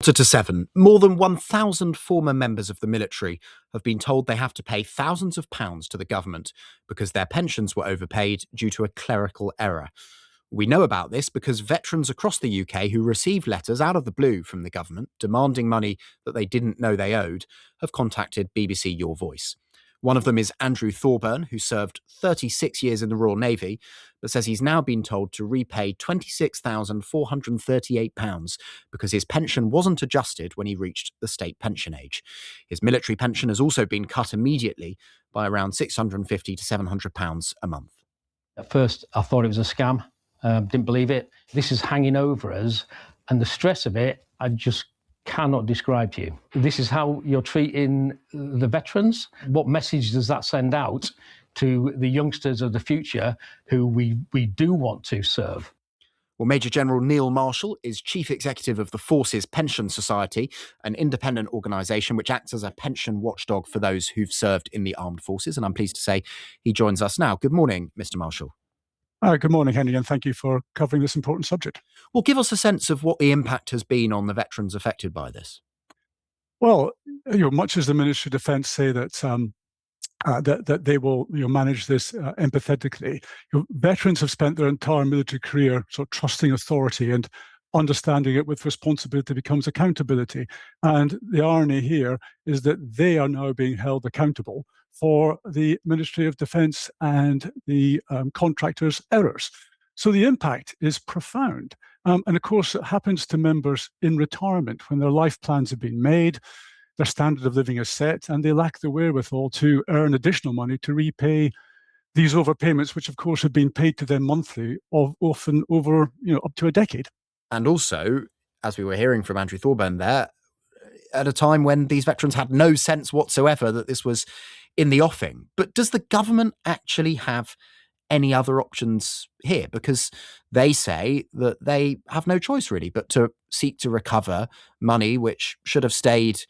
Chapter to 7. More than 1,000 former members of the military have been told they have to pay thousands of pounds to the government because their pensions were overpaid due to a clerical error. We know about this because veterans across the UK who received letters out of the blue from the government demanding money that they didn't know they owed have contacted BBC Your Voice. One of them is Andrew Thorburn, who served 36 years in the Royal Navy, but says he's now been told to repay £26,438 because his pension wasn't adjusted when he reached the state pension age. His military pension has also been cut immediately by around £650 to £700 a month. At first, I thought it was a scam. Didn't believe it. This is hanging over us, and the stress of it, I just cannot describe to you. This is how you're treating the veterans. What message does that send out to the youngsters of the future who we do want to serve? Well, Major General Neil Marshall is Chief Executive of the Forces Pension Society, an independent organisation which acts as a pension watchdog for those who've served in the armed forces. And I'm pleased to say he joins us now. Good morning, Mr. Marshall. Good morning, Henry, and thank you for covering this important subject. Well, give us a sense of what the impact has been on the veterans affected by this. Well, much as the Ministry of Defence say that that they will manage this empathetically, veterans have spent their entire military career sort of trusting authority, and understanding it with responsibility becomes accountability. And the irony here is that they are now being held accountable for the Ministry of Defence and the contractors' errors. So the impact is profound. And of course, it happens to members in retirement when their life plans have been made, their standard of living is set, and they lack the wherewithal to earn additional money to repay these overpayments, which of course have been paid to them monthly, often over up to a decade. And also, as we were hearing from Andrew Thorburn there, at a time when these veterans had no sense whatsoever that this was in the offing. But does the government actually have any other options here? Because they say that they have no choice really but to seek to recover money which should have stayed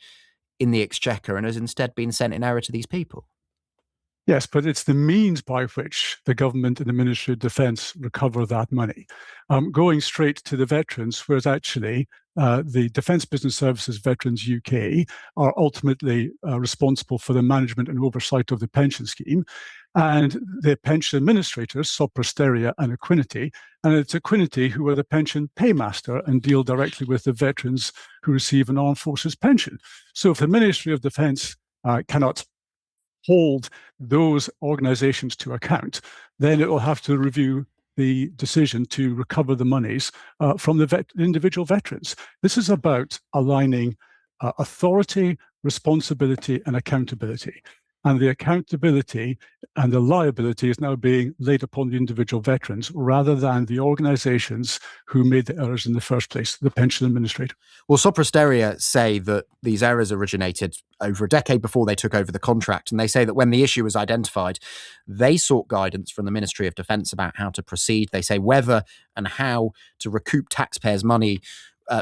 in the exchequer and has instead been sent in error to these people. Yes, but it's the means by which the government and the Ministry of Defence recover that money, going straight to the veterans, whereas actually the Defence Business Services Veterans UK are ultimately responsible for the management and oversight of the pension scheme, and the pension administrators, sub posteria and Equinity, and it's Equinity who are the pension paymaster and deal directly with the veterans who receive an armed forces pension. So if the Ministry of Defence cannot hold those organizations to account, then it will have to review the decision to recover the monies from the individual veterans. This is about aligning authority, responsibility, and accountability. And the accountability and the liability is now being laid upon the individual veterans rather than the organizations who made the errors in the first place, the pension administrator. Well, sub posteria say that these errors originated over a decade before they took over the contract. And they say that when the issue was identified, they sought guidance from the Ministry of Defence about how to proceed. They say whether and how to recoup taxpayers' money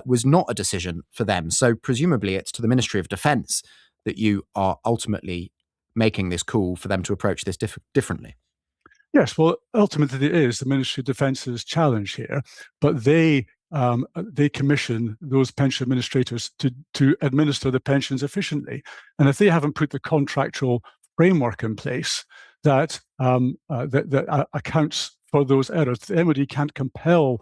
was not a decision for them. So presumably it's to the Ministry of Defence that you are ultimately making this call for them to approach this differently. Yes, well, ultimately it is the Ministry of Defence's challenge here, but they commission those pension administrators to administer the pensions efficiently. And if they haven't put the contractual framework in place that accounts for those errors, the MOD can't compel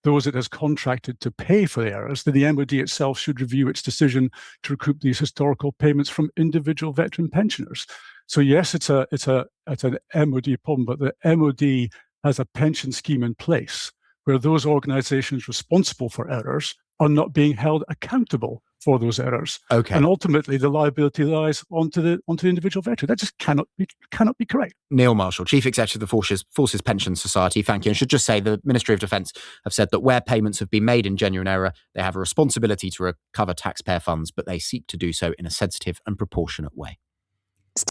those it has contracted to pay for the errors, then the MOD itself should review its decision to recoup these historical payments from individual veteran pensioners. So yes, it's an MOD problem, but the MOD has a pension scheme in place where those organizations responsible for errors are not being held accountable for those errors. Okay. And ultimately the liability lies onto the individual veteran. That just cannot be correct. Neil Marshall, Chief Executive of the Forces Pensions Society, thank you. And should just say the Ministry of Defence have said that where payments have been made in genuine error, they have a responsibility to recover taxpayer funds, but they seek to do so in a sensitive and proportionate way.